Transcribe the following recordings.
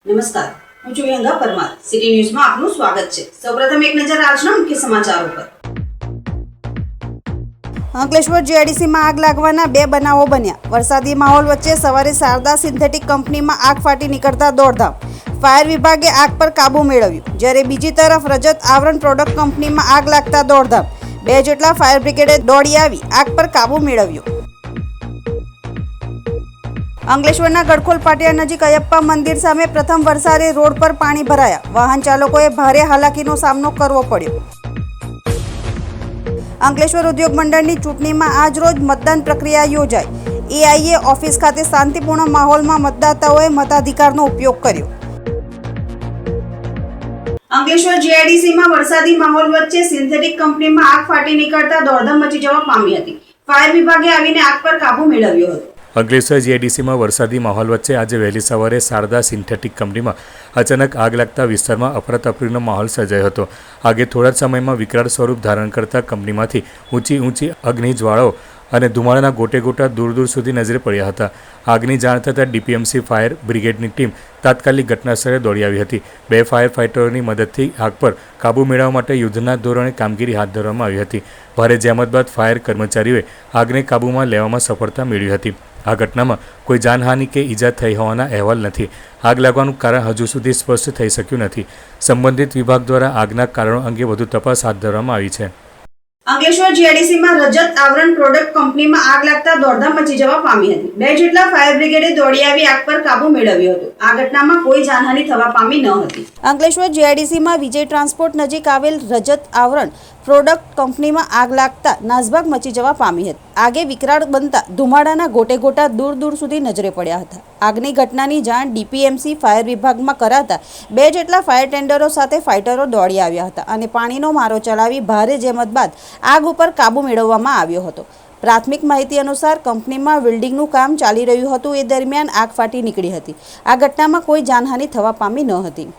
નમસ્કાર, હું છું વિહંગા પરમાર. સિટી ન્યૂઝમાં આપનું સ્વાગત છે. સૌપ્રથમ એક નજર આજના મુખ્ય સમાચારો પર. અંકલેશ્વર જીઆઈડીસીમાં આગ લાગવાના 2 બનાવો બન્યા. વરસાદી માહોલ વચ્ચે સવારે શારદા સિન્થેટિક કંપનીમાં આગ ફાટી નીકળતા દોડધામ. ફાયર વિભાગે આગ પર કાબુ મેળવ્યું, જ્યારે બીજી તરફ રજત આવરણ પ્રોડક્ટ કંપનીમાં આગ લાગતા દોડધામ. 2 જેટલા ફાયર બ્રિગેડે દોડી આવી આગ પર કાબુ મેળવ્યો. અંકલેશ્વરના ગડખોલ પાટિયા નજીક અયપ્પા મંદિર સામે પ્રથમ વરસાદે રોડ પર પાણી ભરાયા. વાહન ચાલકોએ ભારે હાલાકીનો સામનો કરવો પડ્યો. અંકલેશ્વર ઉદ્યોગ મંડળની ચૂંટણીમાં આજરોજ મતદાન પ્રક્રિયા યોજાઈ. એઆઈએ ઓફિસ ખાતે શાંતિપૂર્ણ માહોલમાં મતદાતાઓએ મતાધિકારનો ઉપયોગ કર્યો. અંકલેશ્વર જીઆઈડીસીમાં વરસાદી માહોલ વચ્ચે સિન્થેટિક કંપનીમાં આગ ફાટી નીકળતા દોડધામ મચી જવા પામી હતી. ફાયર વિભાગે આવીને આગ પર કાબુ મેળવ્યો હતો. અંકલેશ્વર જીઆઈડીસીમાં વરસાદી માહોલ વચ્ચે આજે વહેલી સવારે શારદા સિન્થેટિક કંપનીમાં અચાનક આગ લાગતા વિસ્તારમાં અફરાતફરીનો માહોલ સર્જાયો હતો. આગે થોડા જ સમયમાં વિકરાળ સ્વરૂપ ધારણ કરતા કંપનીમાંથી ઊંચી અગ્નિ જ્વાળાઓ અને ધુમાડાના ગોટા દૂર દૂર સુધી નજરે પડ્યા હતા. આગની જાણ થતાં ડીપીએમસી ફાયર બ્રિગેડની ટીમ તાત્કાલિક ઘટનાસ્થળે દોડી આવી હતી. 2 ફાયર ફાઇટરોની મદદથી આગ પર કાબૂ મેળવવા માટે યુદ્ધના ધોરણે કામગીરી હાથ ધરવામાં આવી હતી. ભારે જહેમત બાદ ફાયર કર્મચારીઓએ આગને કાબૂમાં લેવામાં સફળતા મેળવી હતી. આ ઘટનામાં કોઈ જાનહાનિ કે ઈજા થઈ હોવાના અહેવાલ નથી. આગ લાગવાનું કારણ હજુ સુધી સ્પષ્ટ થઈ શક્યું નથી. સંબંધિત વિભાગ દ્વારા આગના કારણો અંગે વધુ તપાસ હાથ ધરવામાં આવી છે. અંકલેશ્વર જીઆઈડીસીમાં રજત આવરણ પ્રોડક્ટ કંપનીમાં આગ લાગતા દોડધામ મચી જવા પામી હતી. 2 જેટલા ફાયર બ્રિગેડે દોડી આવી આગ પર કાબુ મેળવ્યો હતો. આ ઘટનામાં કોઈ જાનહાનિ થવા પામી ન હતી. અંકલેશ્વર જીઆઈડીસીમાં વિજય ટ્રાન્સપોર્ટ નજીક આવેલ રજત આવરણ પ્રોડક્ટ કંપનીમાં આગ લાગતા નાસભાગ મચી જવા પામી હતી. આગે વિકરાળ બનતા ધુમાડાના ગોટા દૂર દૂર સુધી નજરે પડ્યા હતા. આગની ઘટનાની જાણ ડીપીએમસી ફાયર વિભાગમાં કરાતા 2 જેટલા ફાયર ટેન્ડરો સાથે ફાઇટરો દોડી આવ્યા હતા અને પાણીનો મારો ચલાવી ભારે જહેમત બાદ આગ ઉપર કાબુ મેળવવામાં આવ્યો હતો. પ્રાથમિક માહિતી અનુસાર કંપનીમાં વેલ્ડિંગનું કામ ચાલી રહ્યું હતું. એ દરમિયાન આગ ફાટી નીકળી હતી. આ ઘટનામાં કોઈ જાનહાનિ થવા પામી ન હતી.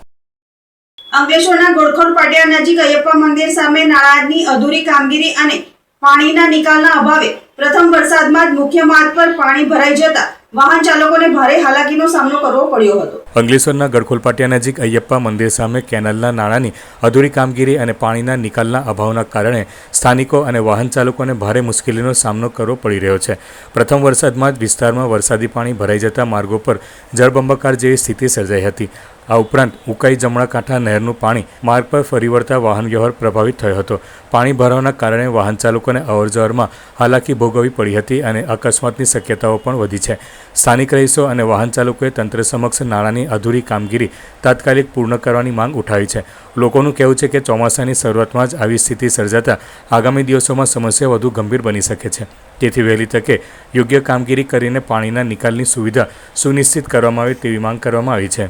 અંકલેશ્વરના ગોળખોલ પાટિયા નજીક અયપ્પા મંદિર સામે નાળાની અધૂરી કામગીરી અને પાણીના નિકાલના અભાવે પ્રથમ વરસાદમાં જ મુખ્ય માર્ગ પર પાણી ભરાઈ જતા વાહન ચાલકોને ભારે હાલાકીનો સામનો કરવો પડ્યો હતો. અંકલેશ્વરના ગડખોલ પાટિયા નજીક અયપ્પા મંદિર સામે કેનાલના નાળાની અધૂરી કામગીરી અને પાણીના નિકાલના અભાવના કારણે સ્થાનિકો અને વાહન ચાલકોને ભારે મુશ્કેલીનો સામનો કરવો પડી રહ્યો છે. પ્રથમ વરસાદમાં જ વિસ્તારમાં વરસાદી પાણી ભરાઈ જતા માર્ગો પર જળબંબાકાર જેવી સ્થિતિ સર્જાઈ હતી. આ ઉપરાંત ઉકાઈ જમણા કાંઠા નહેરનું પાણી માર્ગ પર ફરી વળતા વાહન વ્યવહાર પ્રભાવિત થયો હતો. પાણી ભરાવાના કારણે વાહન ચાલકોને અવરજવરમાં હાલાકી ભોગવવી પડી હતી અને અકસ્માતની શક્યતાઓ પણ વધી છે. સ્થાનિક રહીશો અને વાહન ચાલકોએ તંત્ર સમક્ષ નાળાની અધૂરી કામગીરી તાત્કાલિક પૂર્ણ કરવાની માંગ ઉઠાવી છે. લોકોનું કહેવું છે કે ચોમાસાની શરૂઆતમાં જ આવી સ્થિતિ સર્જાતા આગામી દિવસોમાં સમસ્યા વધુ ગંભીર બની શકે છે. તેથી વહેલી તકે યોગ્ય કામગીરી કરીને પાણીના નિકાલની સુવિધા સુનિશ્ચિત કરવામાં આવે તેવી માંગ કરવામાં આવી છે.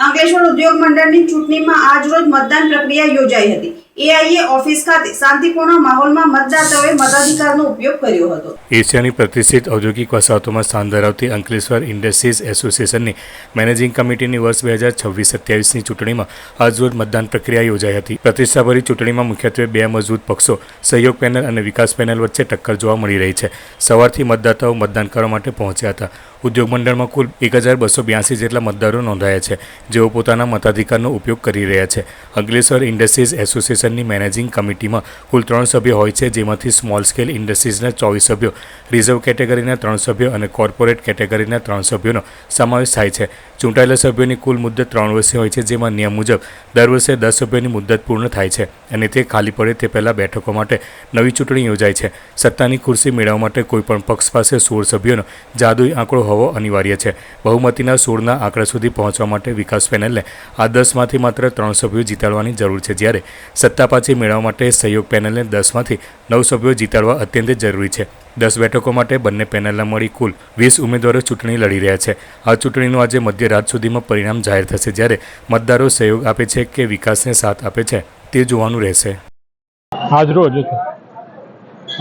અંકલેશ્વર ઉદ્યોગ મંડળની ચૂંટણીમાં આજરોજ મતદાન પ્રક્રિયા યોજાઈ હતી. એઆઈએ ઓફિસ ખાતે શાંતિપૂર્ણ માહોલમાં મતદાતાઓએ મતાધિકારનો ઉપયોગ કર્યો હતો. એશિયાની પ્રતિષ્ઠિત ઔદ્યોગિક વસાહતોમાં સ્થાન ધરાવતી અંકલેશ્વર ઇન્ડસ્ટ્રીઝ એસોસિએશનની મેનેજિંગ કમિટીની વર્ષ 2026-27ની ચૂંટણીમાં આજરોજ મતદાન પ્રક્રિયા યોજાઈ હતી. પ્રતિષ્ઠાભરી ચૂંટણીમાં મુખ્યત્વે 2 મજબૂત પક્ષો સહયોગ પેનલ અને વિકાસ પેનલ વચ્ચે ટક્કર જોવા મળી રહી છે. સવારથી મતદાતાઓ મતદાન કરવા માટે પહોંચ્યા હતા. ઉદ્યોગ મંડળમાં કુલ 1282 જેટલા મતદારો નોંધાયા છે, જેઓ પોતાના મતાધિકારનો ઉપયોગ કરી રહ્યા છે. અંકલેશ્વર ઇન્ડસ્ટ્રીઝ એસોસિએશનની મેનેજિંગ કમિટીમાં કુલ 3 સભ્યો હોય છે, જેમાંથી સ્મોલ સ્કેલ ઇન્ડસ્ટ્રીઝના 24 સભ્યો, રિઝર્વ કેટેગરીના 3 સભ્યો અને કોર્પોરેટ કેટેગરીના 3 સભ્યોનો સમાવેશ થાય છે. ચૂંટાયેલા સભ્યોની કુલ મુદ્દત 3 વર્ષે હોય છે, જેમાં નિયમ મુજબ દર વર્ષે 10 સભ્યોની મુદ્દત પૂર્ણ થાય છે અને તે ખાલી પડે તે પહેલાં બેઠકો માટે નવી ચૂંટણી યોજાય છે. સત્તાની ખુરશી મેળવવા માટે કોઈપણ પક્ષ પાસે 16 સભ્યોનો જાદુઈ આંકડો હોવો અનિવાર્ય છે. બહુમતીના 16ના આંકડા સુધી પહોંચવા માટે વિકાસ પેનલને આ 10માંથી માત્ર 3 સભ્યો જીતાડવાની જરૂર છે, જ્યારે સત્તા પાછી મેળવવા માટે સહયોગ પેનલને 10માંથી 9 સભ્યો જીતાડવા અત્યંત જરૂરી છે. 10 બેઠકો માટે બંને પેનલના મળી કુલ 20 ઉમેદવારો ચૂંટણી લડી રહ્યા છે. આ ચૂંટણીનું આજે મધ્યરાત સુધીમાં પરિણામ જાહેર થશે, જ્યારે મતદારો સહયોગ આપે છે કે વિકાસને સાથ આપે છે તે જોવાનું રહેશે. આજરોજ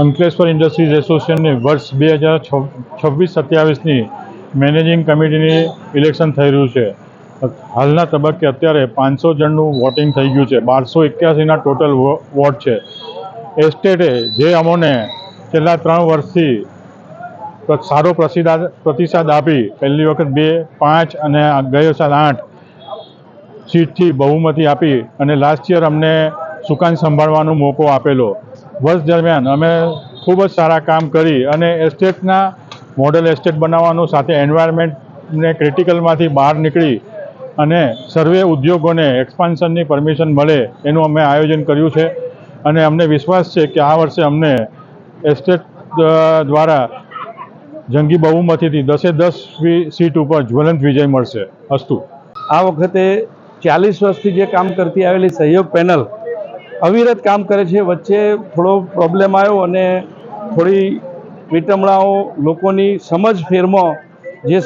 અંકલેશ્વર ઇન્ડસ્ટ્રીઝ એસોસિએશનની વર્ષ 2026-27ની મેનેજિંગ કમિટીની ઇલેક્શન થઈ રહ્યું છે. હાલના તબક્કે અત્યારે 500 જણનું વોટિંગ થઈ ગયું છે. 1281ના ટોટલ વોટ છે. એસ્ટેટે જે અમોને છેલ્લા 3 વર્ષથી સારો પ્રતિસાદ આપી પહેલી વખત 2, 5 અને ગયો સાલ 8 સીટથી બહુમતી આપી અને લાસ્ટ યર અમને સુકાન સંભાળવાનો મોકો આપેલો. વર્ષ દરમિયાન અમે ખૂબ જ સારા કામ કરી અને એસ્ટેટના મોડેલ એસ્ટેટ બનાવવાનું સાથે એન્વાયરમેન્ટને ક્રિટિકલમાંથી બહાર નીકળી અને સર્વે ઉદ્યોગોને એક્સપાન્શનની પરમિશન મળે એનું અમે આયોજન કર્યું છે. અને અમને વિશ્વાસ છે કે આ વર્ષે અમને એસ્ટેટ દ્વારા જંગી બહુમતીથી 10 સીટ ઉપર જ્વલંત વિજય મળશે. અસ્તુ. આ વખતે 40 વર્ષથી જે કામ કરતી આવેલી સહયોગ પેનલ અવિરત કામ કરે છે. વચ્ચે થોડો પ્રોબ્લેમ આવ્યો અને થોડી વિટમણાઓ લોકોની સમજ ફેરમાં જે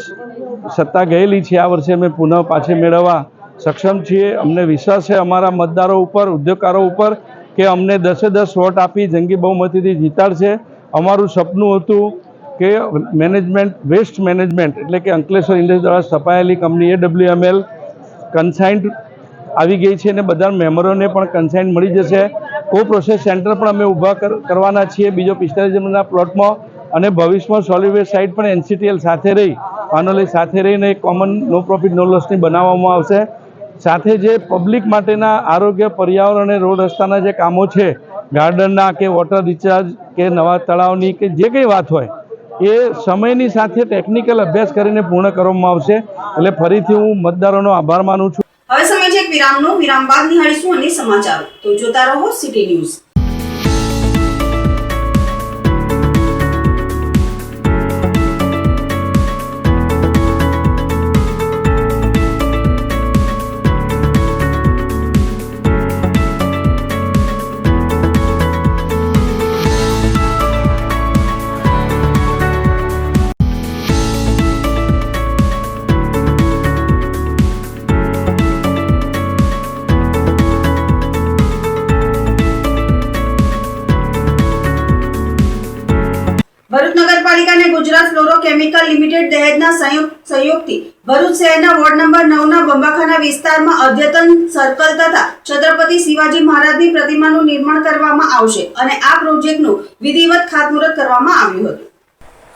સત્તા ગયેલી છે આ વર્ષે અમે પુનઃ પાછી મેળવવા સક્ષમ છીએ. અમને વિશ્વાસ છે અમારા મતદારો ઉપર, ઉદ્યોગકારો ઉપર કે અમને 10 વોટ આપી જંગી બહુમતીથી જીતાડશે. અમારું સપનું હતું કે મેનેજમેન્ટ, વેસ્ટ મેનેજમેન્ટ એટલે કે અંકલેશ્વર ઇન્ડસ્ટ્રી દ્વારા સ્થપાયેલી કંપની AWML કન્સાઇન્ડ આવી ગઈ છે અને બધા મેમ્બરોને પણ કન્સાઇન્ડ મળી જશે. કો પ્રોસેસ સેન્ટર પણ અમે ઊભા કરવાના છીએ બીજો 45 જમીનના પ્લોટમાં અને ભવિષ્યમાં સોલિડ વેસ્ટ સાઇટ પણ NCTL સાથે રહી પાનોલી સાથે રહીને એક કોમન નો પ્રોફિટ નો લોસની બનાવવામાં આવશે. સાથે જે પબ્લિક માટેના આરોગ્ય, પર્યાવરણ અને રોડ રસ્તાના જે કામો છે, ગાર્ડનના કે વોટર રિચાર્જ કે નવા તળાવની કે જે કંઈ વાત હોય એ સમયની સાથે ટેકનિકલ અભ્યાસ કરીને પૂર્ણ કરવામાં આવશે. એટલે ફરીથી હું મતદારોનો આભાર માનું છું. હવે સમય છે એક વિરામનો. વિરામ બાદ નિહાળીશું અન્ય સમાચારો. તો જોતા રહો સિટી ન્યૂઝ. ભરૂચ નગરપાલિકા અને ગુજરાત ફ્લોરોકેમિકલ લિમિટેડ દહેજના સહયોગથી ભરૂચ શહેરના વોર્ડ નંબર 9 ના બંબાખાના વિસ્તારમાં અદ્યતન સર્કલ તથા છત્રપતિ શિવાજી મહારાજની પ્રતિમાનું નિર્માણ કરવામાં આવશે અને આ પ્રોજેક્ટનું વિધિવત ખાતમુહૂર્ત કરવામાં આવ્યું હતું.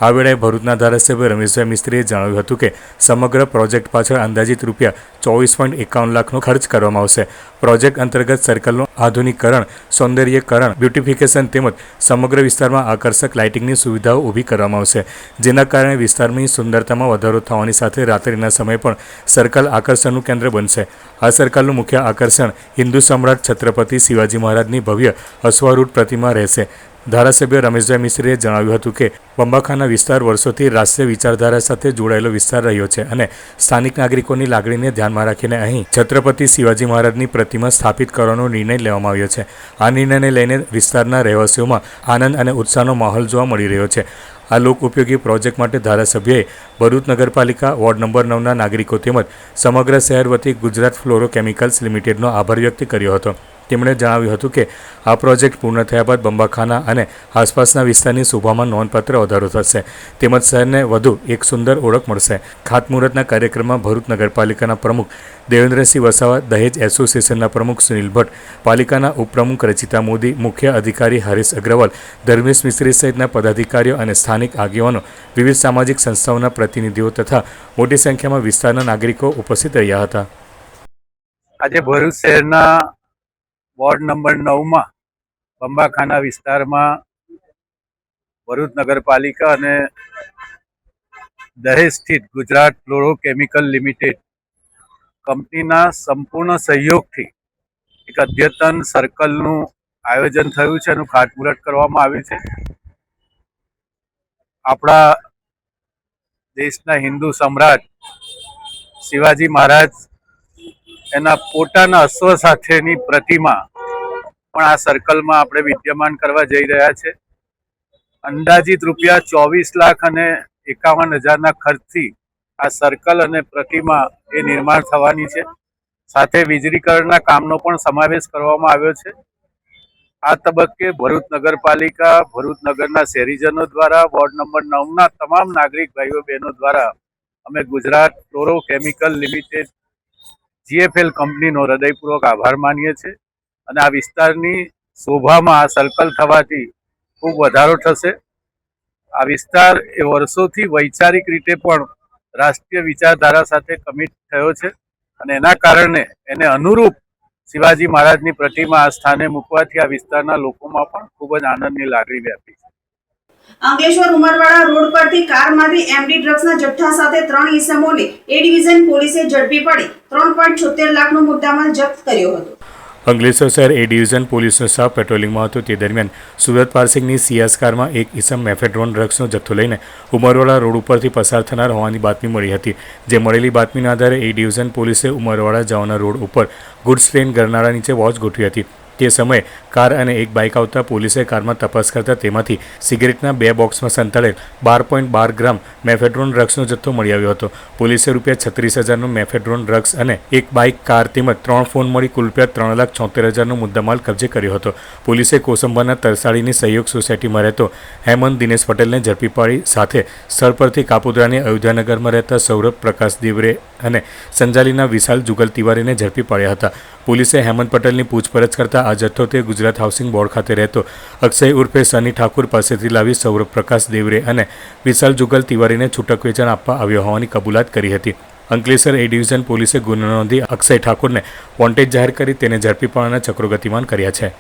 આ વેળાએ ભરૂચના ધારાસભ્ય રમેશભાઈ મિસ્ત્રીએ જણાવ્યું હતું કે સમગ્ર પ્રોજેક્ટ પાછળ અંદાજિત રૂપિયા 24.51 લાખનો ખર્ચ કરવામાં આવશે. પ્રોજેક્ટ અંતર્ગત સર્કલનું આધુનિકીકરણ, સૌંદર્યીકરણ, બ્યુટિફિકેશન તેમજ સમગ્ર વિસ્તારમાં આકર્ષક લાઇટિંગની સુવિધાઓ ઊભી કરવામાં આવશે, જેના કારણે વિસ્તારની સુંદરતામાં વધારો થવાની સાથે રાત્રિના સમયે પણ સર્કલ આકર્ષણનું કેન્દ્ર બનશે. આ સર્કલનું મુખ્ય આકર્ષણ હિન્દુ સમ્રાટ છત્રપતિ શિવાજી મહારાજની ભવ્ય અશ્વારૂઢ પ્રતિમા રહેશે. ધારાસભ્ય રમેશભાઈ મિસ્ત્રીએ જણાવ્યું હતું કે બંબાખાના વિસ્તાર વર્ષોથી રાષ્ટ્રીય વિચારધારા સાથે જોડાયેલો વિસ્તાર રહ્યો છે અને સ્થાનિક નાગરિકોની લાગણીને ધ્યાનમાં રાખીને અહીં છત્રપતિ શિવાજી મહારાજની પ્રતિમા સ્થાપિત કરવાનો નિર્ણય લેવામાં આવ્યો છે. આ નિર્ણયને લઈને વિસ્તારના રહેવાસીઓમાં આનંદ અને ઉત્સાહનો માહોલ જોવા મળી રહ્યો છે. આ લોક ઉપયોગી પ્રોજેક્ટ માટે ધારાસભ્યએ ભરૂચ નગરપાલિકા, વોર્ડ નંબર 9ના નાગરિકો તેમજ સમગ્ર શહેર વતી ગુજરાત ફ્લોરોકેમિકલ્સ લિમિટેડનો આભાર વ્યક્ત કર્યો હતો. તેમણે જણાવ્યું હતું કે આ પ્રોજેક્ટ પૂર્ણ થયા બાદ બંબાખાના અને આસપાસના વિસ્તારની શોભામાં નોંધપાત્ર વધારો થશે તેમજ શહેરને વધુ એક સુંદર ઓળખ મળશે. ખાતમુહૂર્તના કાર્યક્રમમાં ભરૂચ નગરપાલિકાના પ્રમુખ દેવેન્દ્રસિંહ વસાવા, દહેજ એસોસિએશનના પ્રમુખ સુનિલ ભટ્ટ, પાલિકાના ઉપપ્રમુખ રચિતા મોદી, મુખ્ય અધિકારી હરીશ અગ્રવાલ, ધર્મેશ મિસ્ત્રી સહિતના પદાધિકારીઓ અને સ્થાનિક આગેવાનો, વિવિધ સામાજિક સંસ્થાઓના પ્રતિનિધિઓ તથા મોટી સંખ્યામાં વિસ્તારના નાગરિકો ઉપસ્થિત રહ્યા હતા. આજે ભરૂચ શહેરના વોર્ડ નંબર 9માં બંબાખાના વિસ્તારમાં ભરૂચ નગરપાલિકા અને દહેજ સ્થિત ગુજરાત ફ્લોરોકેમિકલ લિમિટેડ કંપનીના સંપૂર્ણ સહયોગથી એક અદ્યતન સર્કલનું આયોજન થયું છે, એનું ખાતમુહૂર્ત કરવામાં આવ્યું છે. આપણા દેશના હિન્દુ સમ્રાટ શિવાજી મહારાજ એના પોતાના અશ્વ સાથેની પ્રતિમા પણ આ સર્કલમાં આપણે વિદ્યમાન કરવા જઈ રહ્યા છે. અંદાજિત રૂપિયા 24,51,000ના ખર્ચથી આ સર્કલ અને પ્રતિમા એ નિર્માણ થવાની છે. સાથે વીજળીકરણના કામનો પણ સમાવેશ કરવામાં આવ્યો છે. આ તબક્કે ભરૂચ નગરપાલિકા, ભરૂચ નગરના શહેરીજનો દ્વારા, વોર્ડ નંબર 9ના તમામ નાગરિક ભાઈઓ બહેનો દ્વારા અમે ગુજરાત ફ્લોરોકેમિકલ લિમિટેડ GFL કંપનીનો હૃદયપૂર્વક આભાર માનીએ છીએ અને આ વિસ્તારની શોભામાં આ સર્કલ થવાથી ખૂબ વધારો થશે. આ વિસ્તાર એ વર્ષોથી વૈચારિક રીતે પણ રાષ્ટ્રીય વિચારધારા સાથે કમિટ થયો છે અને એના કારણે એને અનુરૂપ શિવાજી મહારાજની પ્રતિમા આ સ્થાને મૂકવાથી આ વિસ્તારના લોકોમાં પણ ખૂબ જ આનંદની લાગણી વ્યાપી છે. અંકલેશ્વર ઉમરવાડા રોડ પરથી કારમાંથી એમડી ડ્રગ્સના જથ્થા સાથે 3 ઈસમોને એ ડિવિઝન પોલીસે ઝડપી પાડી 3.76 લાખનો મુદ્દામાલ જપ્ત કર્યો હતો. અંકલેશ્વર શહેર એ ડિવિઝન પોલીસનો સ્ટાફ પેટ્રોલિંગમાં હતો તે દરમિયાન સુરત પાર્સિંગની સિયાસ કારમાં એક ઈસમ મેફેડ્રોન ડ્રગ્સનો જથ્થો લઈને ઉમરવાડા રોડ ઉપરથી પસાર થનાર હોવાની બાતમી મળી હતી. જે મળેલી બાતમીના આધારે એ ડિવિઝન પોલીસે ઉમરવાડા જવાના રોડ ઉપર ગુડ્સ ટ્રેન ગરનાળા નીચે વોચ ગોઠવી હતી. તે સમયે કાર અને એક બાઇક આવતા પોલીસે કારમાં તપાસ કરતા તેમાંથી સિગરેટના 2 બોક્સમાં સંતાડેલ 12.12 ગ્રામ મેફેડ્રોન ડ્રગ્સનો જથ્થો મળી આવ્યો હતો. પોલીસે ₹36,000નો મેફેડ્રોન ડ્રગ્સ અને એક બાઇક, કાર તેમજ 3 ફોન મળી કુલ ₹3,76,000નો મુદ્દામાલ કબજે કર્યો હતો. પોલીસે કોસંબાના તરસાડીની સહયોગ સોસાયટીમાં રહેતો હેમંત દિનેશ પટેલને ઝડપી પાડી સાથે સ્થળ પરથી કાપોદ્રાની અયોધ્યાનગરમાં રહેતા સૌરભ પ્રકાશ દેવરે અને સંજાલીના વિશાલ જુગલ તિવારીને ઝડપી પાડ્યા હતા. પોલીસે હેમંત પટેલની પૂછપરછ કરતા આ જથ્થો તે ગુજરાત હાઉસિંગ બોર્ડ ખાતે રહેતો અક્ષય ઉર્ફે સની ઠાકુર પાસેથી લાવી સૌરભ પ્રકાશ દેવરે અને વિશાલ જુગલ તિવારીને છૂટક વેચાણ આપવા આવ્યો હોવાની કબૂલાત કરી હતી. અંકલેશ્વર એ ડિવિઝન પોલીસે ગુનો નોંધી અક્ષય ઠાકુરને વોન્ટેડ જાહેર કરી તેને ઝડપી પાડવાના ચક્રો ગતિમાન કર્યા છે.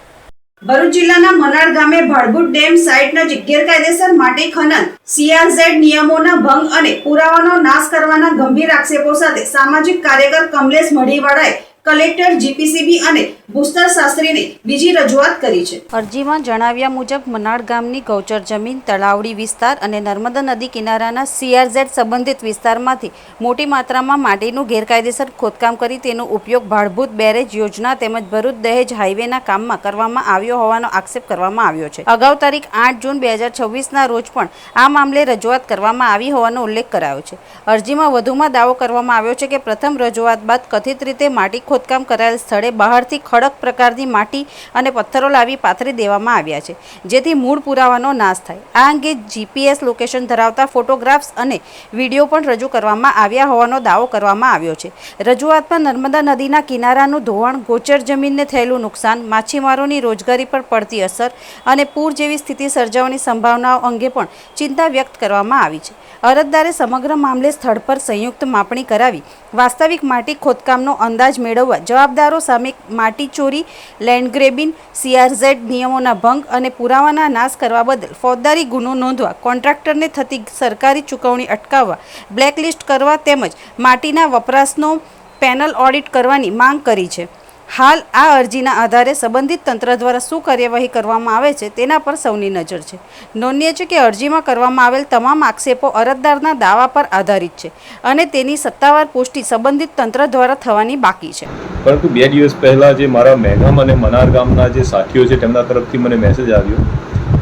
ભરૂચ જિલ્લાના મનાડ ગામે ભાડભૂત ડેમ સાઇટ નજીક ગેરકાયદેસર માટી ખનન, CRZ નિયમોના ભંગ અને પુરાવાનો નાશ કરવાના ગંભીર આક્ષેપો સાથે સામાજિક કાર્યકર કમલેશ મઢીવાળાએ કલેક્ટર, GPCB અને ભૂસ્તર શાસ્ત્રીને બીજી રજૂઆત કરી છે. અરજીમાં જણાવ્યા મુજબ મનાડ ગામની ગૌચર જમીન, તળાવડી વિસ્તાર અને નર્મદા નદી કિનારાના CRZ સંબંધિત વિસ્તારમાંથી મોટી માત્રામાં માટીનું ગેરકાયદેસર ખોદકામ કરી તેનો ઉપયોગ ભાડભૂત બેરેજ યોજના તેમજ ભરૂચ દહેજ હાઈવેના કામમાં કરવામાં આવ્યો હોવાનો આક્ષેપ કરવામાં આવ્યો છે. અગાઉ તારીખ 8 જૂન 2026ના રોજ પણ આ મામલે રજૂઆત કરવામાં આવી હોવાનો ઉલ્લેખ કરાયો છે. અરજીમાં વધુમાં દાવો કરવામાં આવ્યો છે કે પ્રથમ રજૂઆત બાદ કથિત રીતે માટી ખોદકામ કરાયેલ સ્થળે બહારથી ખડક પ્રકારની માટી અને પથ્થરો લાવી પાથરી દેવામાં આવ્યા છે, જેથી મૂળ પુરાવાનો નાશ થાય. આ અંગે GPS લોકેશન ધરાવતા ફોટોગ્રાફ્સ અને વિડીયો પણ રજૂ કરવામાં આવ્યા હોવાનો દાવો કરવામાં આવ્યો છે. રજૂઆતમાં નર્મદા નદીના કિનારાનું ધોવાણ, ગોચર જમીનને થયેલું નુકસાન, માછીમારોની રોજગારી પર પડતી અસર અને પૂર જેવી સ્થિતિ સર્જાવાની સંભાવનાઓ અંગે પણ ચિંતા વ્યક્ત કરવામાં આવી છે. અરજદારે સમગ્ર મામલે સ્થળ પર સંયુક્ત માપણી કરાવી વાસ્તવિક માટી ખોદકામનો અંદાજ મેળવવા જવાબદારો સામે માટી ચોરી, લેન્ડ ગ્રેબિંગ, CRZ નિયમોના ભંગ અને પુરાવાના નાશ કરવા બદલ ફોજદારી ગુનો નોંધવા, કોન્ટ્રાક્ટરને થતી સરકારી ચૂકવણી અટકાવવા, બ્લેકલિસ્ટ કરવા તેમજ માટીના વપરાશનો પેનલ ઓડિટ કરવાની માંગ કરી છે. હાલ આ અરજીના આધારે સંબંધિત તંત્ર દ્વારા શું કાર્યવાહી કરવામાં આવે છે તેના પર સૌની નજર છે. નોંધનીય છે કે અરજીમાં કરવામાં આવેલ તમામ આક્ષેપો અરજદારના દાવા પર આધારિત છે અને તેની સત્તાવાર પુષ્ટિ સંબંધિત તંત્ર દ્વારા થવાની બાકી છે. પરંતુ 2 દિવસ પહેલાં જે મારા મહેગામ અને મનાર ગામના જે સાથીઓ છે તેમના તરફથી મને મેસેજ આવ્યો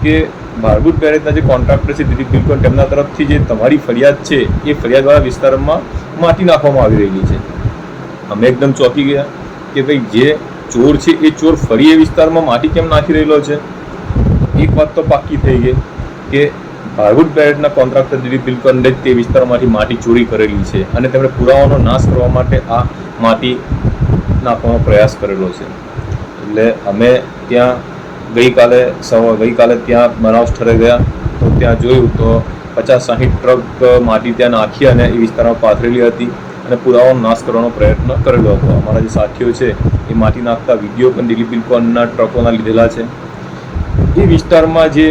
કે ભાડભૂત બેરેજના જે કોન્ટ્રાક્ટર છે દિલીપ બિલકોન તેમના તરફથી જે તમારી ફરિયાદ છે એ ફરિયાદવાળા વિસ્તારમાં માટી નાખવામાં આવી રહેલી છે. અમે એકદમ ચોંકી ગયા કે ભાઈ જે ચોર છે એ ચોર ફરી એ વિસ્તારમાં માટી કેમ નાખી રહેલો છે. એક વાત તો પાક્કી થઈ ગઈ કે ભાડભૂત બેરેજના કોન્ટ્રાક્ટર દિલીપ બિલકોને તે વિસ્તારમાંથી માટી ચોરી કરેલી છે અને તેમણે પુરાવાનો નાશ કરવા માટે આ માટી નાખવાનો પ્રયાસ કરેલો છે. એટલે અમે ત્યાં ગઈકાલે ત્યાં બનાવ સ્થળે ગયા તો ત્યાં જોયું તો 50-60 ટ્રક માટી ત્યાં નાખી અને એ વિસ્તારમાં પાથરેલી હતી અને પુરાવાનો નાશ કરવાનો પ્રયત્ન કરેલો હતો. અમારા જે સાથીઓ છે એ માટી નાખતા વિડીયો પણ દિલીપ બિલકોનના ટ્રકોના લીધેલા છે. એ વિસ્તારમાં જે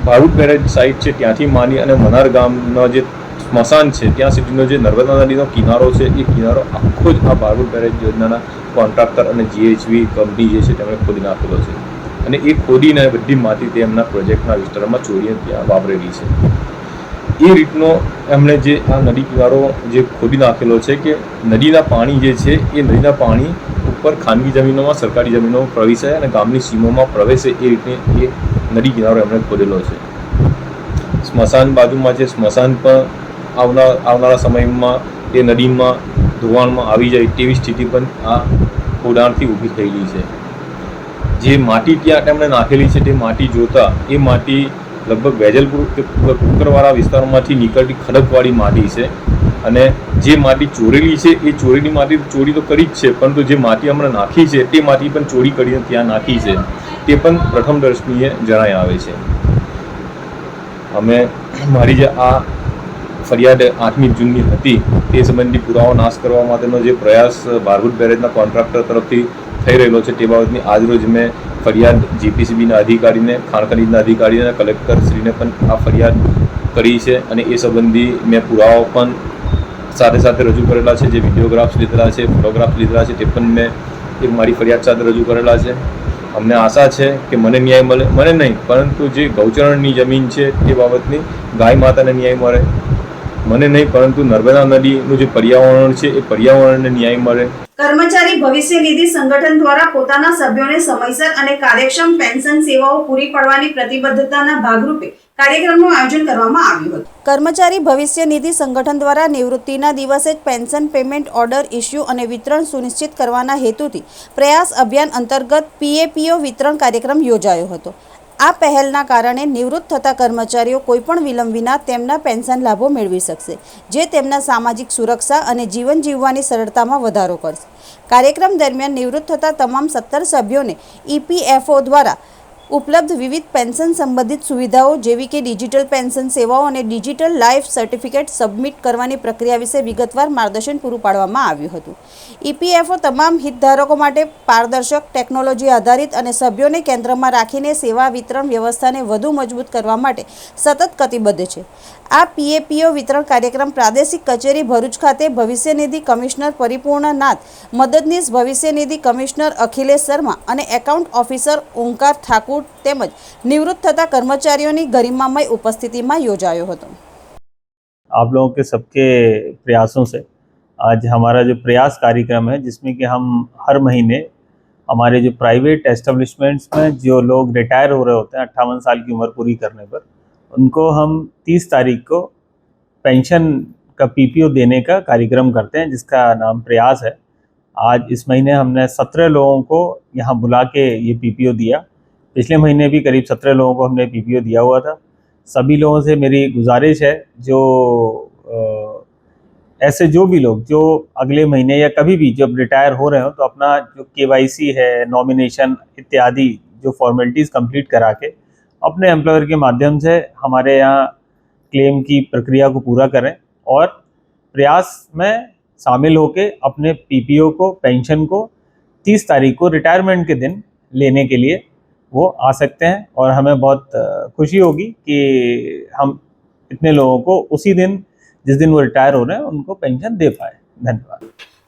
ભાડભૂત બેરેજ સાઇટ છે ત્યાંથી માની અને મનાર ગામનો જે સ્મશાન છે ત્યાં સુધીનો જે નર્મદા નદીનો કિનારો છે એ કિનારો આખો જ આ ભાડભૂત બેરેજ યોજનાના કોન્ટ્રાક્ટર અને GHV કંપની જે છે તેમણે ખોદી નાખેલો છે અને એ ખોદીને બધી માટી તેમના પ્રોજેક્ટના વિસ્તારમાં ચોરીને ત્યાં વાપરેલી છે. એ રીતનો એમણે જે આ નદી કિનારો જે ખોદી નાખેલો છે કે નદીના પાણી જે છે એ નદીના પાણી ઉપર ખાનગી જમીનોમાં, સરકારી જમીનોમાં પ્રવેશે અને ગામની સીમોમાં પ્રવેશે એ રીતે એ નદી કિનારો એમણે ખોદેલો છે. સ્મશાન બાજુમાં છે, સ્મશાન પણ આવનારા સમયમાં એ નદીમાં ધોવાણમાં આવી જાય તેવી સ્થિતિ પણ આ ખોદાણથી ઊભી થયેલી છે. જે માટી ત્યાં તેમણે નાખેલી છે તે માટી જોતા એ માટી લગભગ વેજલપુર કે કુકરવાળા વિસ્તારમાંથી નીકળતી ખડકવાળી માટી છે અને જે માટી ચોરેલી છે એ ચોરીની માટી ચોરી તો કરી જ છે, પરંતુ જે માટી હમણાં નાખી છે તે માટી પણ ચોરી કરીને ત્યાં નાખી છે તે પણ પ્રથમ દર્શનીય જણાઈ આવે છે. અમે મારી જે આ ફરિયાદ 8મી જૂનની હતી તે સંબંધી પુરાવો નાશ કરવા માટેનો જે પ્રયાસ ભારભૂત બેરેજના કોન્ટ્રાક્ટર તરફથી થઈ રહેલો છે તે બાબતની આજરોજ મેં ફરિયાદ જીપીસીબીના અધિકારીને, ખાણ ખનીજના અધિકારીને, કલેક્ટરશ્રીને પણ આ ફરિયાદ કરી છે અને એ સંબંધી મેં પુરાવો પણ સાથે સાથે રજૂ કરેલા છે. જે વિડીયોગ્રાફ્સ લીધેલા છે, ફોટોગ્રાફ્સ લીધેલા છે તે પણ મેં એ મારી ફરિયાદ સાથે રજૂ કરેલા છે. અમને આશા છે કે મને ન્યાય મળે, મને નહીં પરંતુ જે ગૌચરણની જમીન છે તે બાબતની ગાય માતાને ન્યાય મળે, મને નહીં પરંતુ નર્મદા નદીનું જે પર્યાવરણ છે એ પર્યાવરણને ન્યાય મળે. કર્મચારી ભવિષ્ય નિધિ સંગઠન દ્વારા પોતાના સભ્યોને સમયસર અને કાર્યક્ષમ પેન્શન સેવાઓ પૂરી પાડવાની પ્રતિબદ્ધતાના ભાગરૂપે કાર્યક્રમનું આયોજન કરવામાં આવ્યું હતું. કર્મચારી ભવિષ્ય નિધિ સંગઠન દ્વારા નિવૃત્તિના દિવસે જ પેન્શન પેમેન્ટ ઓર્ડર ઇસ્યુ અને વિતરણ સુનિશ્ચિત કરવાના હેતુથી પ્રયાસ અભિયાન અંતર્ગત PAPO વિતરણ કાર્યક્રમ યોજાયો હતો. આ પહેલના કારણે નિવૃત્ત થતા કર્મચારીઓ કોઈપણ વિલંબ વિના તેમના પેન્શન લાભો મેળવી શકશે, જે તેમના સામાજિક સુરક્ષા અને જીવન જીવવાની સરળતામાં વધારો કરશે. કાર્યક્રમ દરમિયાન નિવૃત્ત થતા તમામ 17 સભ્યોને EPFO દ્વારા ઉપલબ્ધ વિવિધ પેન્શન સંબંધિત સુવિધાઓ જેવી કે ડિજિટલ પેન્શન સેવાઓ અને ડિજિટલ લાઈફ સર્ટિફિકેટ સબમિટ કરવાની પ્રક્રિયા વિશે વિગતવાર માર્ગદર્શન પૂરું પાડવામાં આવ્યું હતું. EPFO તમામ હિતધારકો માટે પારદર્શક, ટેકનોલોજી આધારિત અને સભ્યોને કેન્દ્રમાં રાખીને સેવા વિતરણ વ્યવસ્થાને વધુ મજબૂત કરવા માટે સતત કટિબદ્ધ છે. આ PAPO વિતરણ કાર્યક્રમ પ્રાદેશિક કચેરી ભરૂચ ખાતે ભવિષ્ય નિધિ કમિશનર પરિપૂર્ણ નાથ, મદદનીશ ભવિષ્ય નિધિ કમિશનર અખિલેશ શર્મા અને એકાઉન્ટ ઓફિસર ઓમકાર ઠાકુર તેમજ નિવૃત્ત થતા કર્મચારીઓની गरिमामय उपस्थितिમાં યોજાયો હતો. आप लोगों के सबके प्रयासों से आज हमारा जो प्रयास कार्यक्रम है, जिसमें कि हम हर महीने हमारे जो प्राइवेट एस्टेब्लिशमेंट्स में जो लोग रिटायर हो रहे होते हैं 58 साल की उम्र पूरी करने पर, उनको हम 30 तारीख को पेंशन का PPO देने का कार्यक्रम करते हैं, जिसका नाम प्रयास है. आज इस महीने हमने 17 लोगों को यहाँ बुला के ये PPO दिया. पिछले महीने भी करीब 17 लोगों को हमने PPO दिया हुआ था. सभी लोगों से मेरी गुजारिश है, जो ऐसे जो भी लोग जो अगले महीने या कभी भी जब रिटायर हो रहे हो तो अपना जो KYC है, नॉमिनेशन इत्यादि जो फॉर्मेलिटीज़ कंप्लीट करा के अपने एम्प्लॉयर के माध्यम से हमारे यहाँ क्लेम की प्रक्रिया को पूरा करें और प्रयास में शामिल होकर अपने PPO को, पेंशन को 30 तारीख को रिटायरमेंट के दिन लेने के लिए वो आ सकते हैं और हमें बहुत खुशी होगी कि हम इतने लोगों को उसी दिन जिस दिन वो रिटायर हो रहे हैं उनको पेंशन दे पाए. धन्यवाद.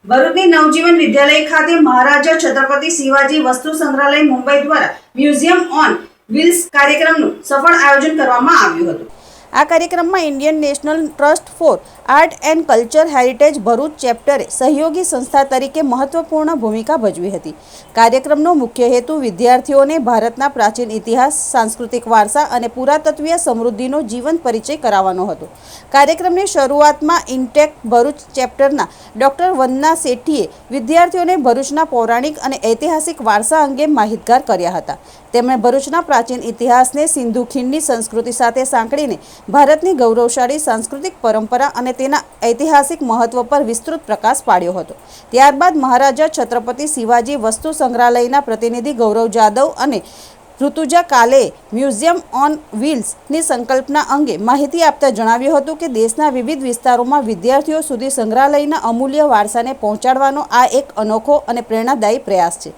ભરૂચની નવજીવન વિદ્યાલય ખાતે મહારાજા છત્રપતિ શિવાજી વસ્તુ સંગ્રહાલય મુંબઈ દ્વારા મ્યુઝિયમ ઓન વ્હીલ્સ કાર્યક્રમનું સફળ આયોજન કરવામાં આવ્યું હતું. આ કાર્યક્રમમાં Indian national trust for art and culture heritage Bharuch ચેપ્ટરે સહયોગી સંસ્થા તરીકે મહત્વપૂર્ણ ભૂમિકા ભજવી હતી. કાર્યક્રમનો મુખ્ય હેતુ વિદ્યાર્થીઓને ભારતના પ્રાચીન ઇતિહાસ, સાંસ્કૃતિક વારસા અને પુરાતત્વીય સમૃદ્ધિનો જીવંત પરિચય કરાવવાનો હતો. કાર્યક્રમની શરૂઆતમાં ઇન્ટેક ભરૂચ ચેપ્ટરના ડૉક્ટર વંદના શેઠીએ વિદ્યાર્થીઓને ભરૂચના પૌરાણિક અને ઐતિહાસિક વારસા અંગે માહિતગાર કર્યા હતા. તેમણે ભરૂચના પ્રાચીન ઇતિહાસને સિંધુ ખીણની સંસ્કૃતિ સાથે સાંકળીને ભારતની ગૌરવશાળી સાંસ્કૃતિક પરંપરા અને તેના ઐતિહાસિક મહત્વ પર વિસ્તૃત પ્રકાશ પાડ્યો હતો. ત્યારબાદ મહારાજા છત્રપતિ શિવાજી વસ્તુ સંગ્રહાલયના પ્રતિનિધિ ગૌરવ જાદવ અને ઋતુજા કાલેએ મ્યુઝિયમ ઓન વ્હીલ્સની સંકલ્પના અંગે માહિતી આપતા જણાવ્યું હતું કે દેશના વિવિધ વિસ્તારોમાં વિદ્યાર્થીઓ સુધી સંગ્રહાલયના અમૂલ્ય વારસાને પહોંચાડવાનો આ એક અનોખો અને પ્રેરણાદાયી પ્રયાસ છે.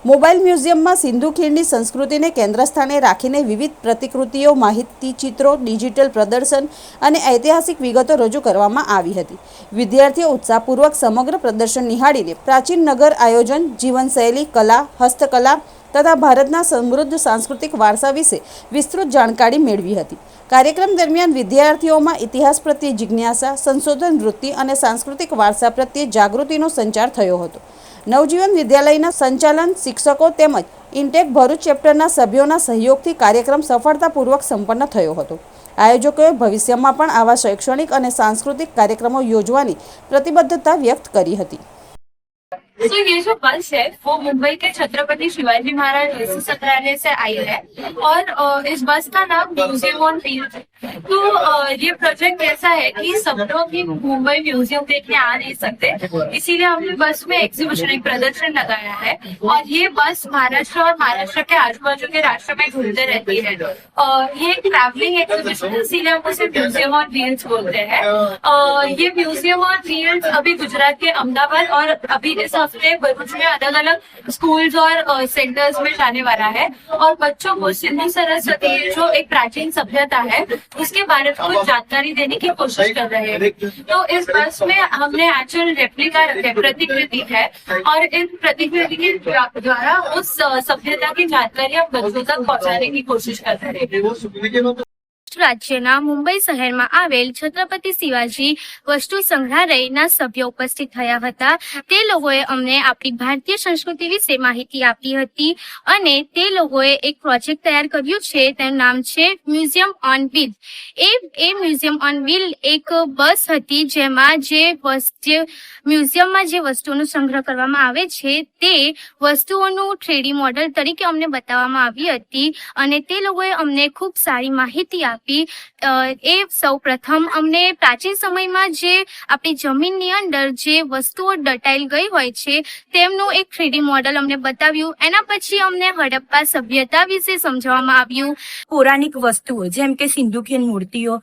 મોબાઈલ મ્યુઝિયમમાં સિંધુ ખીણની સંસ્કૃતિને કેન્દ્રસ્થાને રાખીને વિવિધ પ્રતિકૃતિઓ, માહિતી ચિત્રો, ડિજિટલ પ્રદર્શન અને ઐતિહાસિક વિગતો રજૂ કરવામાં આવી હતી. વિદ્યાર્થીઓ ઉત્સાહપૂર્વક સમગ્ર પ્રદર્શન નિહાળીને પ્રાચીન નગર આયોજન, જીવનશૈલી, કલા, હસ્તકલા તથા ભારતના સમૃદ્ધ સાંસ્કૃતિક વારસા વિશે વિસ્તૃત જાણકારી મેળવી હતી. કાર્યક્રમ દરમિયાન વિદ્યાર્થીઓમાં ઇતિહાસ પ્રત્યે જિજ્ઞાસા, સંશોધન વૃત્તિ અને સાંસ્કૃતિક વારસા પ્રત્યે જાગૃતિનો સંચાર થયો હતો. નવજીવન વિદ્યાલયના સંચાલન, શિક્ષકો તેમજ ઇન્ટેક ભરૂચ ચેપ્ટરના સભ્યોના સહયોગથી કાર્યક્રમ સફળતાપૂર્વક સંપન્ન થયો હતો. આયોજકોએ ભવિષ્યમાં પણ આવા શૈક્ષણિક અને સાંસ્કૃતિક કાર્યક્રમો યોજવાની પ્રતિબદ્ધતા વ્યક્ત કરી હતી. तो ये जो बस है वो मुंबई के छत्रपति शिवाजी महाराज वस्तु संग्रहालय से आई है और इस बस का नाम म्यूजियम ऑन व्हील्स है। तो ये प्रोजेक्ट ऐसा है कि सब लोग ही मुंबई म्यूजियम देखने आ नहीं सकते, इसीलिए हमने बस में एग्जीबिशन, एक प्रदर्शन लगाया है और ये बस महाराष्ट्र और महाराष्ट्र के आजू बाजू के राष्ट्र में घूमते रहती है। ये एक ट्रैवलिंग एग्जीबिशन है, इसीलिए हम उसे म्यूजियम ऑन व्हील्स बोलते हैं। ये म्यूजियम ऑन व्हील्स अभी गुजरात के अहमदाबाद और अभी इस हफ्ते भरूच में अलग अलग स्कूल्स और सेंटर्स में जाने वाला है और बच्चों को सिंधु सरस्वती जो एक प्राचीन सभ्यता है उसके बारे में कुछ जानकारी देने की कोशिश कर रहे हैं। तो इस बस में हमने एक्चुअल रेप्लिका रखे, प्रतिकृति है और इन प्रतिकृति के द्वारा उस सभ्यता की जानकारी हम बच्चों तक पहुंचाने की कोशिश कर रहे हैं। રાજ્યના મુંબઈ શહેરમાં આવેલ છત્રપતિ શિવાજી વસ્તુ સંગ્રહાલયના સભ્યો ઉપસ્થિત થયા હતા। તે લોકોએ અમને આપણી ભારતીય સંસ્કૃતિ વિશે માહિતી આપી હતી અને તે લોકોએ એક પ્રોજેક્ટ તૈયાર કર્યું છે, તેનું નામ છે museum on wheel. A museum on wheel એક બસ હતી જેમાં જે મ્યુઝિયમમાં જે વસ્તુઓનો સંગ્રહ કરવામાં આવે છે તે વસ્તુઓનું 3D મોડેલ તરીકે અમને બતાવવામાં આવી હતી અને તે લોકોએ અમને ખૂબ સારી માહિતી આપી। એ સૌ પ્રથમ અમને પ્રાચીન સમયમાં જે આપણી જમીનની અંદર જે વસ્તુઓ દટાઈ ગઈ હોય છે તેમનું એક 3D મોડેલ અમને બતાવ્યું। એના પછી અમને હડપ્પા સભ્યતા વિશે સમજાવવામાં આવ્યું। પૌરાણિક વસ્તુઓ જેમ કે સિંધુકીન મૂર્તિઓ,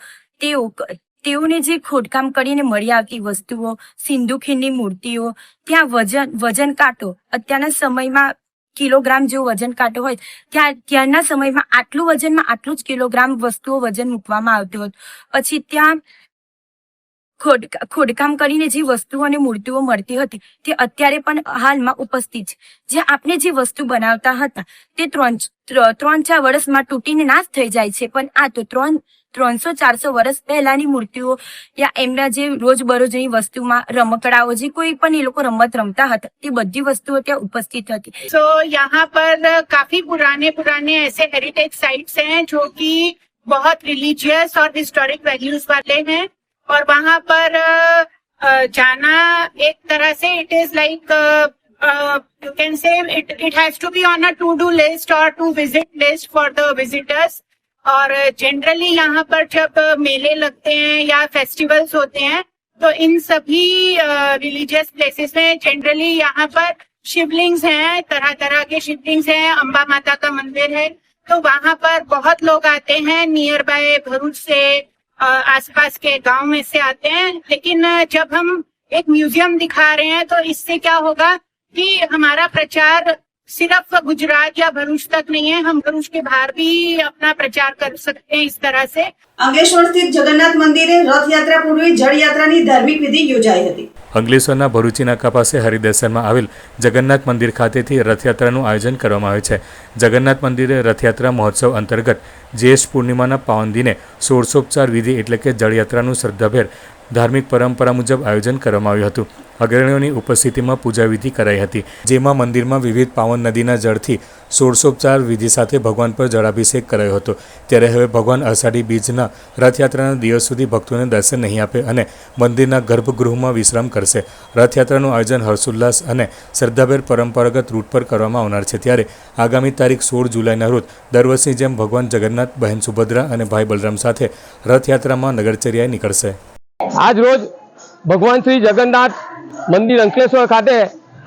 તેઓને જે ખોદકામ કરીને મળી આવતી વસ્તુઓ, સિંધુખીનની મૂર્તિઓ, ત્યાં વજન કાંટો, અત્યારના સમયમાં કિલોગ્રામ જેવું વજન કાંટો હોય, ત્યારના સમયમાં આટલું વજનમાં આટલું જ કિલોગ્રામ વસ્તુઓ વજન મૂકવામાં આવતું હતું। પછી ત્યાં ખોદકામ કરીને જે વસ્તુઓ અને મૂર્તિઓ મળતી હતી તે અત્યારે પણ હાલમાં ઉપસ્થિત છે। જે આપણે જે વસ્તુ બનાવતા હતા તે 3-4 વર્ષમાં તૂટીને નાશ થઈ જાય છે, પણ આ તો 300-400 વર્ષ પહેલાની મૂર્તિઓ યા એમના જે રોજબરોજની વસ્તુમાં રમકડાઓ જે કોઈ પણ એ લોકો રમત રમતા હતા તે બધી વસ્તુઓ ત્યાં ઉપસ્થિત હતી। तो यहाँ पर काफी पुराने ऐसे हेरिटेज साइट्स हैं जो कि बहुत रिलीजियस और हिस्टोरिक वैल्यूज वाले हैं और वहाँ पर जाना एक तरह से it is like you can say it has to be on a to-do list or to visit list for the visitors। और जनरली यहाँ पर जब मेले लगते हैं या फेस्टिवल्स होते हैं तो इन सभी रिलीजियस प्लेसेस में जनरली यहाँ पर शिवलिंग्स हैं, तरह तरह के शिवलिंग्स हैं, अम्बा माता का मंदिर है, तो वहाँ पर बहुत लोग आते हैं नियर बाय भरूच से आसपास के गांव में से आते हैं। लेकिन जब हम एक म्यूजियम दिखा रहे हैं तो इससे क्या होगा कि हमारा प्रचार सिर्फ गुजरात या भरूच तक नहीं है, हम भरूच के बाहर भी अपना प्रचार कर सकते हैं। इस तरह से અંકલેશ્વર સ્થિત જગન્નાથ મંદિરે રથયાત્રા પૂર્વે જળયાત્રાની ધાર્મિક વિધિ યોજાઈ હતી। અંકલેશ્વરના ભરૂચી નાકા પાસે હરિદર્શનમાં આવેલ જગન્નાથ મંદિર ખાતેથી રથયાત્રાનું આયોજન કરવામાં આવે છે। જગન્નાથ મંદિરે રથયાત્રા મહોત્સવ અંતર્ગત જ્યેષ્ઠ પૂર્ણિમાના પાવન દિને ષોડશોપચાર વિધિ એટલે કે જળયાત્રાનું શ્રદ્ધાભેર ધાર્મિક પરંપરા મુજબ આયોજન કરવામાં આવ્યું હતું। અગ્રણીઓની ઉપસ્થિતિમાં પૂજા વિધિ કરાઈ હતી, જેમાં મંદિરમાં વિવિધ પાવન નદીના જળથી ષોડશોપચાર વિધિ સાથે ભગવાન પર જળાભિષેક કરાયો હતો। ત્યારે હવે ભગવાન અષાઢી બીજના રથયાત્રાના દિવસ સુધી ભક્તોને દર્શન નહીં આપે અને મંદિરના ગર્ભગૃહમાં વિશ્રામ કરશે। રથયાત્રાનું આયોજન હર્ષોલ્લાસ અને શ્રદ્ધાભેર પરંપરાગત રૂટ પર કરવામાં આવનાર છે। ત્યારે આગામી તારીખ 16 જુલાઈના રોજ દર વર્ષની જેમ ભગવાન જગન્નાથ, બહેન સુભદ્રા અને ભાઈ બલરામ સાથે રથયાત્રામાં નગરચર્યાએ નીકળશે। આજ રોજ ભગવાન શ્રી જગન્નાથ મંદિર અંકલેશ્વર ખાતે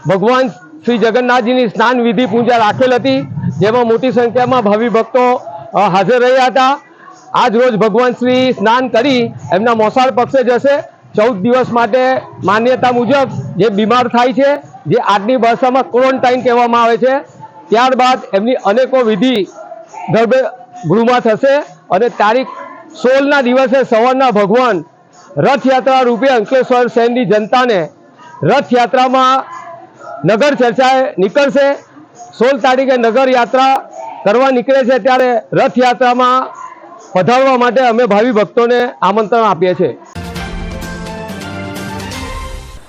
ભગવાન શ્રી જગન્નાથજીની સ્નાન વિધિ પૂજા રાખેલ હતી, જેમાં મોટી સંખ્યામાં ભાવિ ભક્તો હાજર રહ્યા હતા। આજ રોજ ભગવાન શ્રી સ્નાન કરી એમના મોસાળ પક્ષે જશે। 14 દિવસ માટે માન્યતા મુજબ જે બીમાર થાય છે, જે આજની ભાષામાં ક્વોરન્ટાઇન કહેવામાં આવે છે, ત્યારબાદ એમની અનેકો વિધિ ગર્ભગૃહમાં થશે અને તારીખ 16ના દિવસે સવારના ભગવાન રથયાત્રા રૂપે અંકલેશ્વર શહેરની જનતાને રથયાત્રામાં નગર ચર્ચાએ નીકળશે। 16 તારીખે નગર યાત્રા કરવા નીકળે છે, ત્યારે રથયાત્રામાં પધારવા માટે અમે ભાવિ ભક્તોને આમંત્રણ આપીએ છીએ।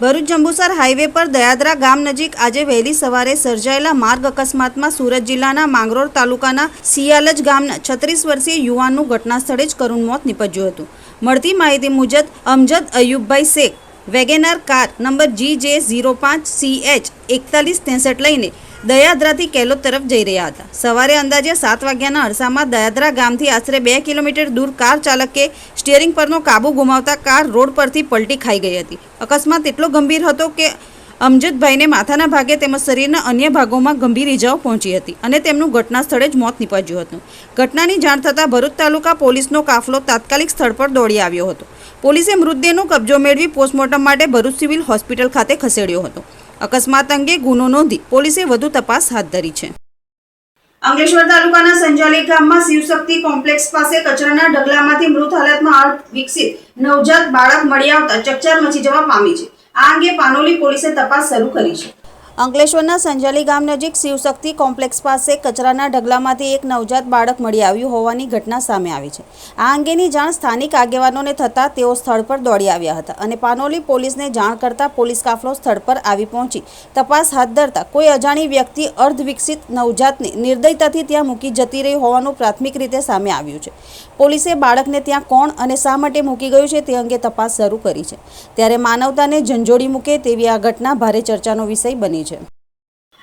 ભરૂચ જંબુસર હાઈવે પર દયાદરા ગામ નજીક આજે વહેલી સવારે સર્જાયેલા માર્ગ અકસ્માતમાં સુરત જિલ્લાના માંગરોળ તાલુકાના સિયાલજ ગામના 36 વર્ષીય યુવાનનું ઘટના સ્થળે જ કરુણ મોત નીપજ્યું હતું। મળતી માહિતી મુજબ Amjad Ayubbhai Shaikh Wagon R car number GJ05CH4163 લઈને દયાદરાથી કેલોદ તરફ જઈ રહ્યા હતા. સવારે અંદાજે 7 વાગ્યાના અરસામાં દયાદરા ગામથી આશરે 2 કિલોમીટર દૂર કાર ચાલકે સ્ટીયરિંગ પરનો કાબુ ગુમાવતા કાર રોડ પરથી પલટી ખાઈ ગઈ હતી. અકસ્માત એટલો ગંભીર હતો કે અમજદભાઈને માથાના ભાગે તેમજ શરીરના અન્ય ભાગોમાં ગંભીર ઇજાઓ પહોંચી હતી અને તેમનું ઘટના સ્થળે જ મોત નીપજ્યું હતું. ઘટનાની જાણ થતાં ભરૂચ તાલુકા પોલીસનો કાફલો તાત્કાલિક સ્થળ પર દોડી આવ્યો હતો. પોલીસે મૃતદેહનો કબજો મેળવી પોસ્ટમોર્ટમ માટે ભરૂચ સિવિલ હોસ્પિટલ ખાતે ખસેડ્યો હતો. અકસ્માત અંગે ગુનો નોંધી પોલીસે વધુ તપાસ હાથ ધરી છે. અંકલેશ્વર તાલુકાના સંજાલી ગામમાં શિવશક્તિ કોમ્પ્લેક્સ પાસે કચરાના ઢગલામાંથી મૃત હાલતમાં અર્ધ વિકસિત નવજાત બાળક મળી આવતા ચકચાર મચી જવા પામી છે. આ અંગે પાનોલી પોલીસે તપાસ શરૂ કરી છે. અંકલેશ્વરના સંજાલી ગામ નજીક શિવશક્તિ કોમ્પ્લેક્સ પાસે કચરાના ઢગલામાંથી એક નવજાત બાળક મળી આવ્યું હોવાની ઘટના સામે આવી છે. આ અંગેની જાણ સ્થાનિક આગેવાનોને થતાં તેઓ સ્થળ પર દોડી આવ્યા હતા અને પાનોલી પોલીસને જાણ કરતા પોલીસ કાફલો સ્થળ પર આવી પહોંચી તપાસ હાથ ધરતા કોઈ અજાણી વ્યક્તિ અર્ધવિકસિત નવજાતને નિર્દયતાથી ત્યાં મૂકી જતી રહી હોવાનું પ્રાથમિક રીતે સામે આવ્યું છે. પોલીસે બાળકને ત્યાં કોણ અને શા માટે મૂકી ગયું છે તે અંગે તપાસ શરૂ કરી છે. ત્યારે માનવતાને ઝંઝોડી મૂકે તેવી આ ઘટના ભારે ચર્ચાનો વિષય બની છે.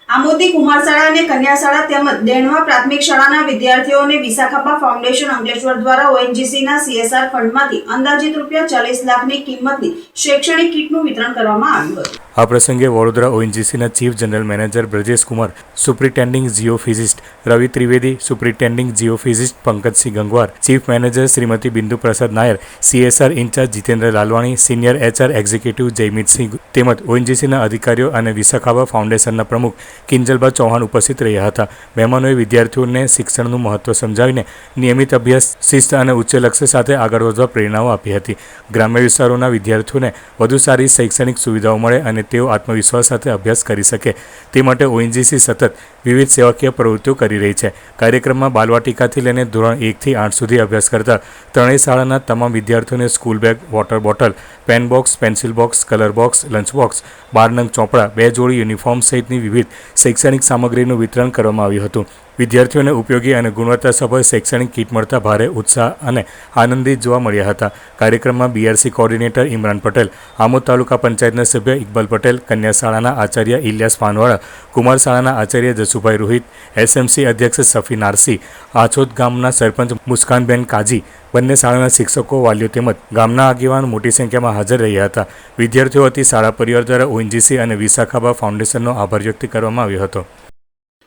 આમોદી કુમાર શાળા અને કન્યા શાળા તેમજ દેણવા પ્રાથમિક શાળાના વિદ્યાર્થીઓને વિશાખાપા ફાઉન્ડેશન અંકલેશ્વર દ્વારા ONGCના CSR ફંડમાંથી અંદાજિત ₹40 લાખની કિંમતની શૈક્ષણિક કીટનું વિતરણ કરવામાં આવ્યું હતું. આ પ્રસંગે વડોદરા ONGCના chief general manager Brajesh Kumar, superintending geophysicist Ravi Trivedi, superintending geophysicist Pankajsinh Gangwar, chief manager Shrimati Bindu Prasad Nair, CSR incharge Jitendra Lalwani, senior HR executive Jaymitsinh તેમજ ONGCના અધિકારીઓ અને વિશાખાપા ફાઉન્ડેશનના પ્રમુખ કિંજલબા ચૌહાણ ઉપસ્થિત રહ્યા હતા. મહેમાનોએ વિદ્યાર્થીઓને શિક્ષણનું મહત્વ સમજાવીને નિયમિત અભ્યાસ, શિસ્ત અને ઉચ્ચ લક્ષ્ય સાથે આગળ વધવા પ્રેરણાઓ આપી હતી. ગ્રામ્ય વિસ્તારોના વિદ્યાર્થીઓને વધુ સારી શૈક્ષણિક સુવિધાઓ મળે અને તેઓ આત્મવિશ્વાસ સાથે અભ્યાસ કરી શકે તે માટે ONGC સતત વિવિધ સેવાકીય પ્રવૃત્તિઓ કરી રહી છે. કાર્યક્રમમાં બાલવાટિકાથી લઈને ધોરણ 1 થી 8 સુધી અભ્યાસ કરતા ત્રણેય શાળાના તમામ વિદ્યાર્થીઓને school bag, water bottle, pen box, pencil box, colour box, lunch box, 12 નંગ ચોપડા, 2 જોડી યુનિફોર્મ સહિતની વિવિધ શૈક્ષણિક સામગ્રીનું વિતરણ કરવામાં આવ્યું હતું. વિદ્યાર્થીઓને ઉપયોગી અને ગુણવત્તાસભર શૈક્ષણિક કીટ મળતા ભારે ઉત્સાહ અને આનંદિત જોવા મળ્યા હતા. કાર્યક્રમમાં BRC કોર્ડિનેટર ઇમરાન પટેલ, આમોદ તાલુકા પંચાયતના સભ્ય ઇકબાલ પટેલ, કન્યા શાળાના આચાર્ય ઇલિયાસ પાનવાળા, કુમાર શાળાના આચાર્ય જસુભાઈ રોહિત, SMC અધ્યક્ષ સફી નારસી, આછોદ ગામના સરપંચ મુસ્કાનબેન કાજી, બંને શાળાના શિક્ષકો, વાલીઓ તેમજ ગામના આગેવાન મોટી સંખ્યામાં હાજર રહ્યા હતા. વિદ્યાર્થીઓ વતી શાળા પરિવાર દ્વારા ONGC અને વિશાખાપા ફાઉન્ડેશનનો આભાર વ્યક્ત કરવામાં આવ્યો હતો.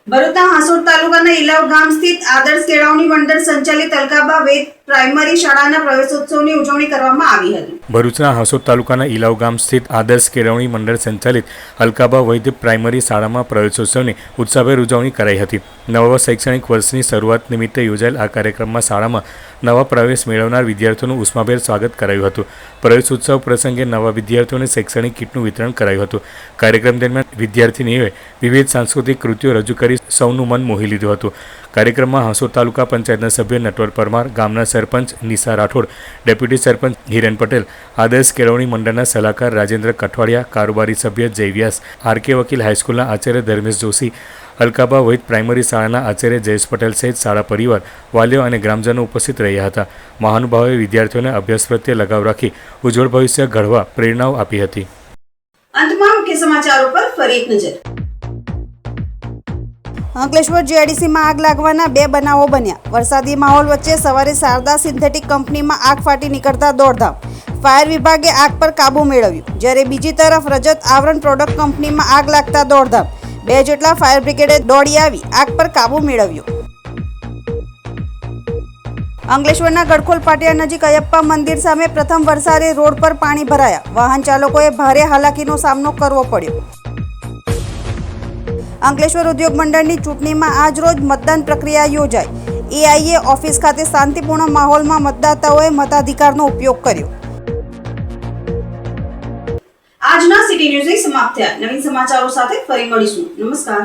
ભરૂચના હાંસોદ તાલુકાના ઇલાવ ગામ સ્થિત આદર્શ કેળવણી મંડળ સંચાલિત અલકાબા વેદ પ્રાઇમરી શાળાના પ્રવેશોત્સવની ઉજવણી કરવામાં આવી હતી. ભરૂચના હાંસોદ તાલુકાના ઇલાવ ગામ સ્થિત આદર્શ કેળવણી મંડળ સંચાલિત અલકાબા વૈદ્ય પ્રાઇમરી શાળામાં પ્રવેશોત્સવની ઉત્સાહભેર ઉજવણી કરાઈ હતી. નવા શૈક્ષણિક વર્ષની શરૂઆત નિમિત્તે યોજાયેલ આ કાર્યક્રમમાં શાળામાં નવા પ્રવેશ મેળવનાર વિદ્યાર્થીઓનું ઉષ્માભેર સ્વાગત કરાયું હતું. પ્રવેશોત્સવ પ્રસંગે નવા વિદ્યાર્થીઓને શૈક્ષણિક કીટનું વિતરણ કરાયું હતું. કાર્યક્રમ દરમિયાન વિદ્યાર્થીનીઓએ વિવિધ સાંસ્કૃતિક કૃતિઓ રજૂ કરી સૌનું મન મોહી લીધું હતું. કાર્યક્રમમાં હાંસોદ તાલુકા પંચાયતના સભ્ય નટવર પરમાર, ગામના સરપંચ નિશા રાઠોડ, ડેપ્યુટી સરપંચ હિરેન પટેલ, આદર્શ કેળવણી મંડળના સલાહકાર રાજેન્દ્ર કઠવાડિયા, કારોબારી સભ્ય જય વ્યાસ, RK વકીલ હાઈસ્કૂલના આચાર્ય ધર્મેશ જોશી, અલકાબા વૈદ પ્રાઇમરી શાળાના આચાર્ય જયેશ પટેલ સહિત શાળા પરિવાર, વાલીઓ અને ગ્રામજનો ઉપસ્થિત રહ્યા હતા. મહાનુભાવોએ વિદ્યાર્થીઓને અભ્યાસ પ્રત્યે લગાવ રાખી ઉજ્જવળ ભવિષ્ય ઘડવા પ્રેરણાઓ આપી હતી. અંતમાં મુખ્ય સમાચારો પર ફરી એક નજર. અંકલેશ્વર GIDCમાં આગ લાગવાના 2 બનાવો બન્યા. વરસાદી માહોલ વચ્ચે સવારે શારદા સિન્થેટિક કંપનીમાં આગ ફાટી નીકળતા દોડધામ. ફાયર વિભાગે આગ પર કાબૂ મેળવ્યું. જ્યારે બીજી તરફ રજત આવરણ પ્રોડક્ટ કંપનીમાં આગ લાગતા દોડધામ. 2 જેટલા ફાયર બ્રિગેડે દોડી આવી આગ પર કાબૂ મેળવ્યો. અંકલેશ્વરના ગડખોલ પાટિયા નજીક અયપ્પા મંદિર સામે પ્રથમ વરસાદે રોડ પર પાણી ભરાયા. વાહન ચાલકોએ ભારે હાલાકીનો સામનો કરવો પડ્યો. અંકલેશ્વર ઉદ્યોગ મંડળની ચૂંટણીમાં આજરોજ મતદાન પ્રક્રિયા યોજાઈ. AIA ઓફિસ ખાતે શાંતિપૂર્ણ માહોલમાં મતદાતાઓએ મતાધિકારનો ઉપયોગ કર્યો. આજના સિટી ન્યૂઝ સમાપ્ત થયા. નવીન સમાચારો સાથે ફરી મળીશું. નમસ્કાર.